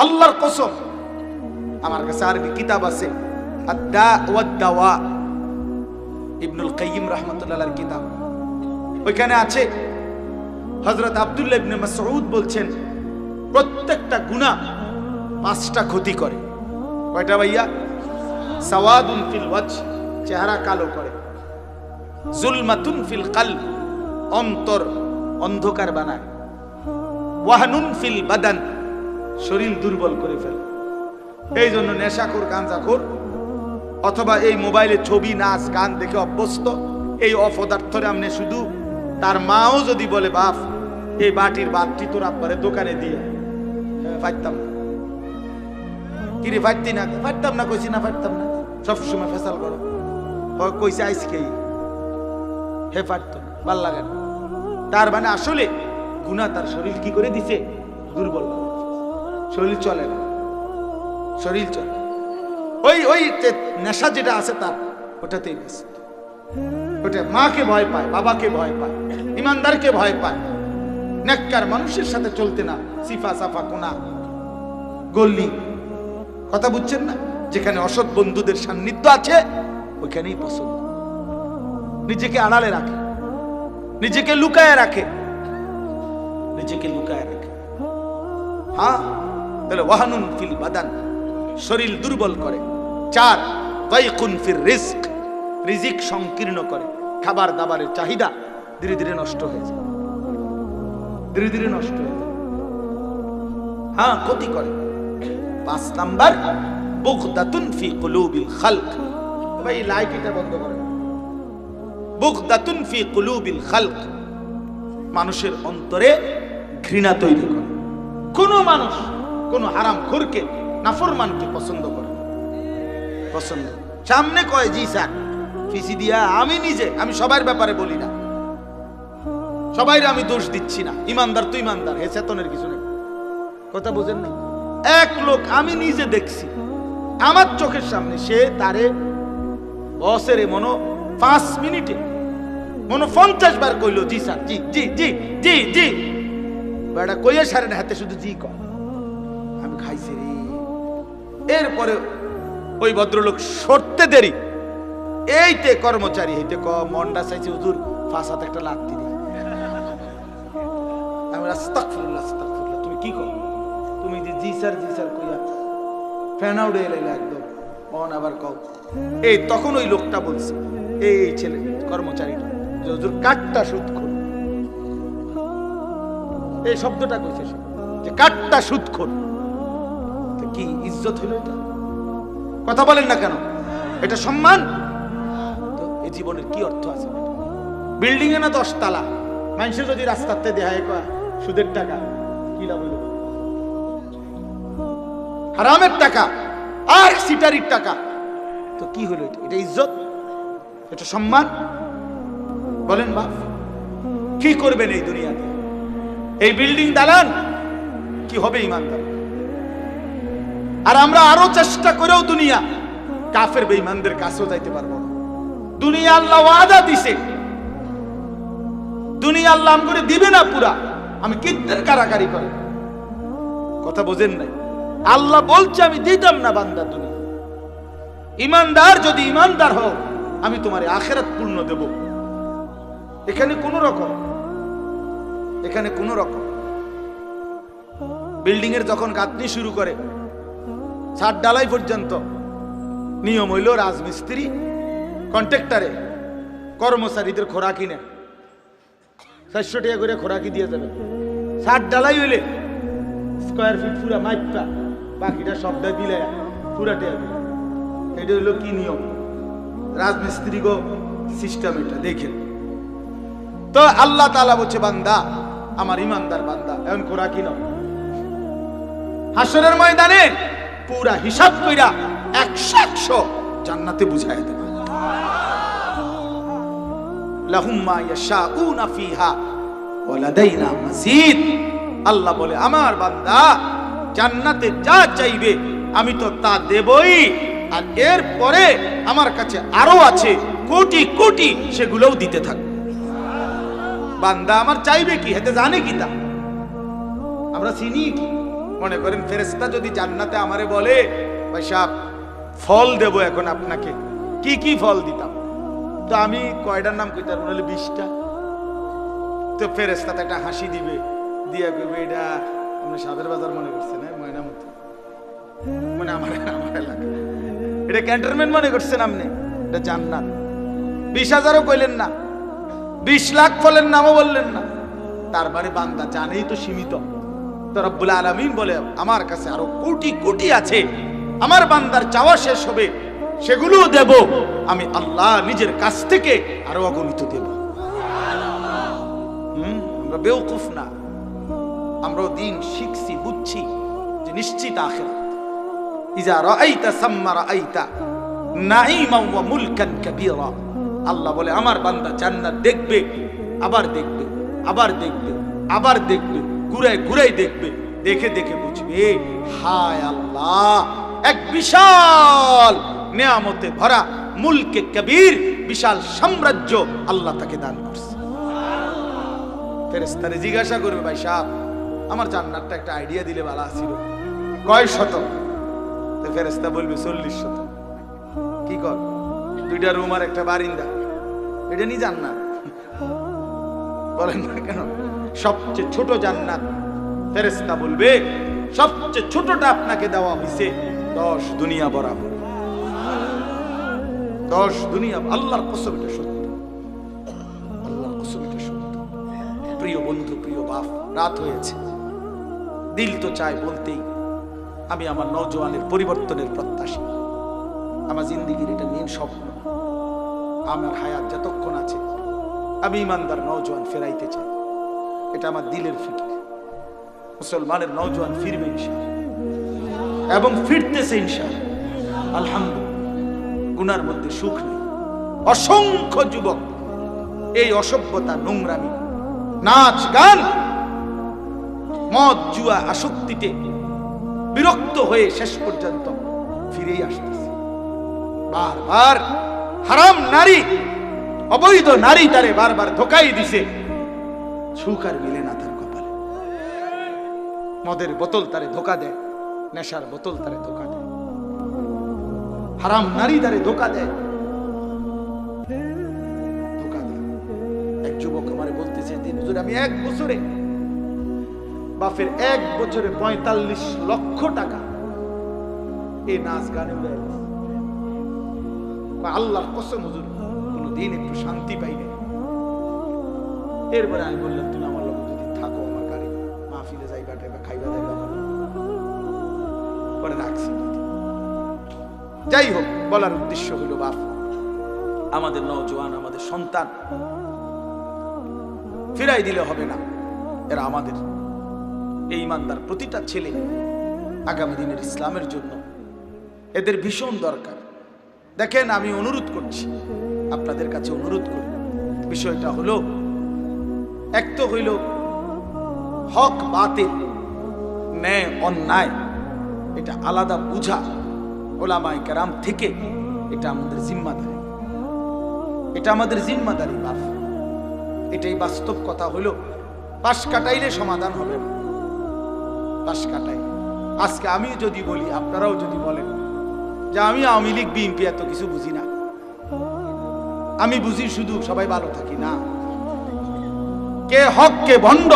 আল্লাহর কসম, আমার কাছে আরবি কিতাব আছে, আদ-দা ওয়াদ দাওয়া, ইবনুল কাইয়িম রাহমাতুল্লাহর কিতাব। ওইখানে আছে হযরত আব্দুল্লাহ ইবনে মাসউদ বলছেন, প্রত্যেকটা গুনাহ 5টা ক্ষতি করে। কয়টা ভাইয়া? সাওয়াদুন ফিল ওয়াজহ, চেহারা কালো করে। যুলমাতুন ফিল কলব, অন্তর অন্ধকার বানায়। ওয়াহনুন ফিল বাদান, শরীর দুর্বল করে ফেলে। এই জন্য নেশাখোর, গাঁজাখোর অথবা এই মোবাইলে ছবি, নাচ, গান দেখে অভ্যস্ত এই অপদার্থরে আমনে শুধু, তার মাও যদি বলে বাপ এই বাটির বাতি তোর আব্বারে দোকানে দিয়ে, ফাইতাম না। কিরে ফাইতি না? ফাইতাম না, কইছি না ফাইতাম না। সবসময় ফেসাল করো, কইছে আইসকেই হে ফাটতো না, ভাল লাগে না। তার মানে আসলে গুনাহ তার শরীর কি করে দিছে? দুর্বল। শরীর চলে না, শরীর চলে। ওই নেশা যেটা আছে তার, ওটাতেই ব্যস্ত। ওটা মাকে ভয় পায়, বাবাকে ভয় পায়, ইমানদারকে ভয় পায়, নেককার মানুষের সাথে চলতে না, সিফা সাফা কোনা গল্লি। কথা বুঝছেন না? যেখানে অসৎ বন্ধুদের সান্নিধ্য আছে ওইখানেই পছন্দ। নিজেকে আড়ালে রাখে, নিজেকে লুকায় রাখে, নিজেকে লুকায় রাখে। হ্যাঁ, তাহলে ওয়াহানুন ফিল বাদান, শরীর দুর্বল করে। 4, দাইকুন ফির রিজক, রিজিক সংকীর্ণ করে। খাবার দাবারের চাহিদা ধীরে ধীরে নষ্ট হয়ে যায়, ধীরে ধীরে নষ্ট হয়ে যায়। হ্যাঁ, ক্ষতি করে। 5 নাম্বার, বুগদাতুন ফি কুলুবিল খালক। ভাই লাইট এটা বন্ধ করেন। বুগদাতুন ফি কুলুবিল খালক, মানুষের অন্তরে ঘৃণা তৈরি করে। কোন মানুষ কোন হারামখোরকে, নাফরমানকে পছন্দ করে? পছন্দ। সামনে কয় জি স্যার, ফিসি দিয়া। আমি নিজে, আমি সবার ব্যাপারে বলি না, সবাই আমি দোষ দিচ্ছি না। ইমানদার তো ইমানদার, হে চেতনের কিছু নেই। কথা বুঝেন না? এক লোক আমি নিজে দেখছি আমার চোখের সামনে, সে তারে বসের মনো 5 মিনিটে মনো 50 বার কইলো জি স্যার, জি জি জি জি জি। বেটা কইয়া সারে না, হাতে শুধু জি কর। আমি খাইছি রে। এরপরে ওই ভদ্রলোক সরতে দেরি, এইতে কর্মচারী হইতে মনটা চাইছে হুজুর 5 হাতে একটা লাথি দিই। আমি আস্তাগফিরুল্লাহ, আস্তাগফিরুল্লাহ। তুমি কি কর? তুমি যে জি স্যার জি স্যার কইয়া ফেনা উড়ে এলাইলা একদম। মন আবার কও। এই তখন ওই লোকটা বলছে, এই ছেলে কর্মচারীটা, যে হুজুর কাটটা সুদখোর। এই শব্দটা কইছে সে, যে কাটটা সুদখোর। তো কি ইজ্জত হলো এটা? কথা বলেন না কেন? এটা সম্মান? তো এই জীবনের কি অর্থ আছে? বিল্ডিং এ না 10 তলা, মানুষের যদি রাস্তাতে দেখায় কয় সুদের টাকা, কি লাভ হইল? হারামের টাকা আর সিটারির টাকা, তো কি হলো এটা? এটা ইজ্জত? এটা সম্মান? বলেন বাপ, কি করবেন এই দুনিয়াতে? এই বিল্ডিং দালান কি হবে ইমানদার? আর আমরা আরো চেষ্টা করেও দুনিয়া কাফের বেঈমানদের কাছেও যাইতে পারবো না। দুনিয়া আল্লাহ ওয়াদা দিছে, দুনিয়া আল্লাহ আমগরে দিবে না পুরা। আমি কিত্তের কারাকারি করে, কথা বোঝেন নাই? আল্লাহ বলছে আমি দিতাম না বান্দা দুনিয়া। ইমানদার যদি ইমানদার হও, আমি তোমার আখিরাত পূর্ণ দেব। এখানে কোন রকম, এখানে কোন রকম বিল্ডিং এর যখন গাঁথনি শুরু করে, ছাদ ঢালাই পর্যন্ত নিয়ম হইল রাজমিস্ত্রি কন্ট্রাক্টরে কর্মচারীদের খোরাকি নেয়। 400 টাকা করে খোরাকি দিয়ে যাবে। ছাদ ঢালাই হইলে স্কয়ার ফিট পুরা মাইপা, বাকিটা সবটা বিলে পুরা টাকা দিলে। এটা হইল কি নিয়ম? রাজমিস্ত্রি গো সিস্টেম এটা দেখেন। তো আল্লাহ তাআলা বলছে বান্দা আমার ইমানদার বান্দা, এখন খোরাকি নাও। হাসরের ময়দানে পুরা হিসাব কইরা 100 জান্নাতে বুঝায় দেবে। লাহুম মা ইয়াশাউনা ফিহা ওয়া লাদাইনা মাজিদ। আল্লাহ বলে আমার বান্দা জান্নাতে যা চাইবে আমি তো তা দেবই, আর এর পরে আমার কাছে আরো আছে কোটি কোটি, সেগুলোও দিতে থাকবে। বান্দা আমার চাইবে কি? হেতে জানে কি? তা আমরা চিনি কি? মনে করেন ফেরেশতা যদি জান্নাতে আমারে বলে ভাই সাহেব ফল দেব এখন আপনাকে, কি কি ফল দিতাম, তো আমি কয়টার নাম কইতাম, বলে 20টা। তো ফেরেশতাতে একটা হাসি দিবে, দিয়া কইবে এটা আপনি সাদের বাজার মনে করছেন, ময়নামতি মানে আমার এলাকা, এটা ক্যান্টনমেন্ট মনে করছেন আপনি, এটা জান্নাত। 20,000ও কইলেন না, 20 লাখ ফলের নামও বললেন না। তার মানে বান্দা জানেই তো সীমিত। তো রব্বুল আলামিন বলে আমার কাছে আরো কোটি কোটি আছে, আমার বান্দার চাওয়া শেষ হবে সেগুলোও দেব আমি আল্লাহ নিজের কাছ থেকে, আরো অগণিত দেব। আমরা বেওকুফ না, আমরাও দিন শিখছি, বুঝছি যে নিশ্চিত আখিরাত। ইজা রাআইতা সাম্মা রাআইতা নাঈমান ওয়া মুলকান কাবীরা। আল্লাহ বলে আমার বান্দা জান্নাত দেখবে, আবার দেখবে, আবার দেখবে, আবার দেখবে, ঘুরায় ঘুরাই দেখবে, দেখে দেখে বুঝবে হায় আল্লাহ এক বিশাল নেয়ামতে ভরা মুলকে কবির, বিশাল সাম্রাজ্য আল্লাহ তাকে দান করছে। ফেরেশতারে জিজ্ঞাসা করবে ভাই সাহেব আমার জান্নাতটা একটা আইডিয়া দিলে ভালো ছিল, কয় শত? তো ফেরেশতা বলবে 40 শত। কি কর, 2টা রুম আর একটা বারিন্দা, এটা নি জান্নাত? বলেন না কেন? সবচেয়ে ছোট জান্নাত ফেরেশতা বলবে সবচেয়ে ছোটটা আপনাকে দেওয়া হয়েছে 10 দুনিয়া বরাবর। 10 দুনিয়া। আল্লাহর কসম এটা সত্য, আল্লাহর কসম এটা সত্য। প্রিয় বন্ধু, প্রিয় বাপ, রাত হয়েছে, দিল তো চায় বলতেই আমি আমার নওজোয়ানের পরিবর্তনের প্রত্যাশী। আমার জিন্দেগির এটা মেন স্বপ্ন। আমার হায়াত যতক্ষণ আছে আমি ইমানদার নওজোয়ান ফেরাইতে চাই, এটা আমার দিলের ফিকির। মুসলমানের নওজোয়ান ফিরবে ইনশাআল্লাহ, এবং ফিরতেছে ইনশাআল্লাহ। আলহামদুলিল্লাহ, গুনার মধ্যে সুখ নেই। অসংখ্য যুবক এই অসভ্যতা, নোংরামি, নাচ গান, মদ জুয়া আসক্তিতে বিরক্ত হয়ে শেষ পর্যন্ত ফিরেই আসতেছে। বারবার হারাম নারী, অবৈধ নারী তারে বারবার ধোকাই দিছে, সুখ আর মিলে না তার কপালে। মদের বোতল তারে ধোকা দেয়, নেশার বোতল তারে ধোকা দেয়, হারাম নারী তারে ধোকা দেয়, ধোকা দেয়। এক যুবক আমারে বলতেছে, হুজুর আমি 1 বছরে বাপের 1 বছরে 45 লক্ষ টাকা এই নাচ গানে উড়াই দিছে। আল্লাহর কসম হুজুর কোনদিন একটু শান্তি পাই নাই। এরপরে আমি বললাম তুমি আমার লোক যদি থাকো, আমার গাড়ি মাহফিলে যাইবা টাইবা খাইবা দাইবা, পরে রাখছি। যাই হোক, বলার উদ্দেশ্য হইল বাপ, আমাদের নওজোয়ান, আমাদের সন্তান ফিরাই দিলে হবে না। এরা আমাদের এই ইমানদার প্রতিটা ছেলে আগামী দিনের ইসলামের জন্য এদের ভীষণ দরকার। দেখেন, আমি অনুরোধ করছি, আপনাদের কাছে অনুরোধ করি, বিষয়টা হলো এক তো হইল হক বাতিল, ন্যায় অন্যায়, এটা আলাদা বুঝা ওলামায়ে কেরাম থেকে এটা আমাদের জিম্মাদারি, এটা আমাদের জিম্মাদারি বাপ। এটাই বাস্তব কথা। হইল পাশ কাটাইলে সমাধান হবে না, পাশ কাটাই। আজকে আমি যদি বলি, আপনারাও যদি বলেন যে আমি আওয়ামী লীগ বিএনপি এত কিছু বুঝি না, আমি বুঝি শুধু সবাই ভালো থাকি, না। কে হক কে ভণ্ড,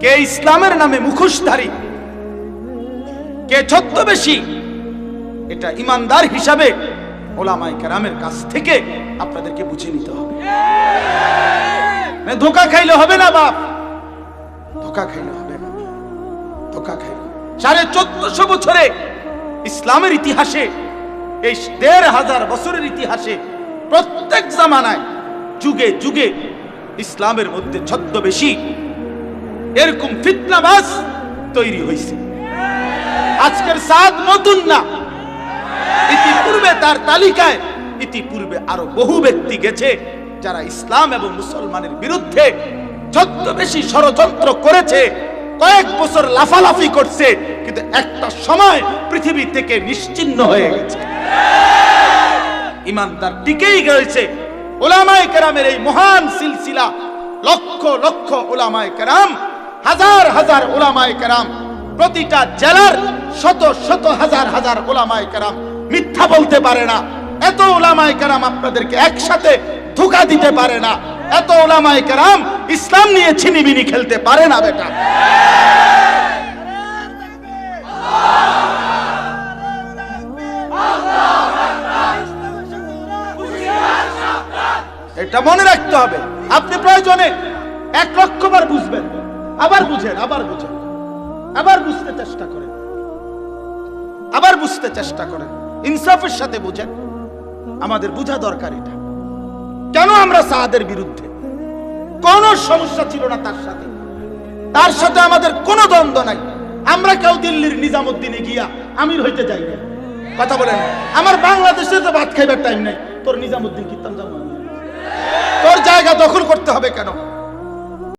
কে ইসলামের নামে মুখোশধারী, কে ছদ্মবেশী, এটা ইমানদার হিসাবে ওলামায়ে কেরামের কাছ থেকে আপনাদেরকে বুঝে নিতে হবে। ধোকা খাইলে হবে না বাপ, ধোকা খাইলে হবে না, ধোকা খাইলে। 1450 বছরে ইসলামের ইতিহাসে, এই 1500 বছরের ইতিহাসে প্রত্যেক জামানায়, যুগে যুগে ইসলামের মধ্যে ছদ্মবেশী এরকম ফিতনাবাজ তৈরি হয়েছে। আজকের সাদ নতুন না, ইতিপূর্বে তার তালিকায় ইতিপূর্বে আরো বহু ব্যক্তি গেছে যারা ইসলাম এবং মুসলমানের বিরুদ্ধে ছদ্মবেশী ষড়যন্ত্র করেছে, কয়েক বছর লাফালাফি করছে, কিন্তু একটা সময় পৃথিবী থেকে নিশ্চিহ্ন হয়ে গেছে। ইমানদার টিকেই গেছে। উলামায়ে কেরামের এই মহান সিলসিলা, লক্ষ লক্ষ উলামায়ে কেরাম, হাজার হাজার উলামায়ে কেরাম প্রতিটা জেলার শত শত হাজার হাজার ওলামায়ে কেরাম মিথ্যা বলতে পারে না। এত ওলামায়ে কেরাম আপনাদেরকে একসাথে ধোঁকা দিতে পারে না। এত ওলামায়ে কেরাম ইসলাম নিয়ে ছিনিবিনি খেলতে পারে না বেটা। এটা মনে রাখতে হবে। আপনি প্রয়োজনে 1,00,000 বার বুঝবেন, আবার বুঝেন, আবার বুঝেন, আবার বুঝতে চেষ্টা করেন, আবার বুঝতে চেষ্টা করেন, ইনসাফের সাথে বুঝেন। আমাদের বোঝা দরকার এটা। কেন আমরা সাদের বিরুদ্ধে? কোন সমস্যা ছিল না তার সাথে, তার সাথে আমাদের কোনো দ্বন্দ্ব নাই। আমরা কেউ দিল্লির নিজামুদ্দিনে গিয়া আমির হইতে যাই না। কথা বলেন, আমার বাংলাদেশে তো ভাত খাইবার টাইম নাই, তোর নিজামুদ্দিন কীর্তন জানো, তোর জায়গা দখল করতে হবে কেন?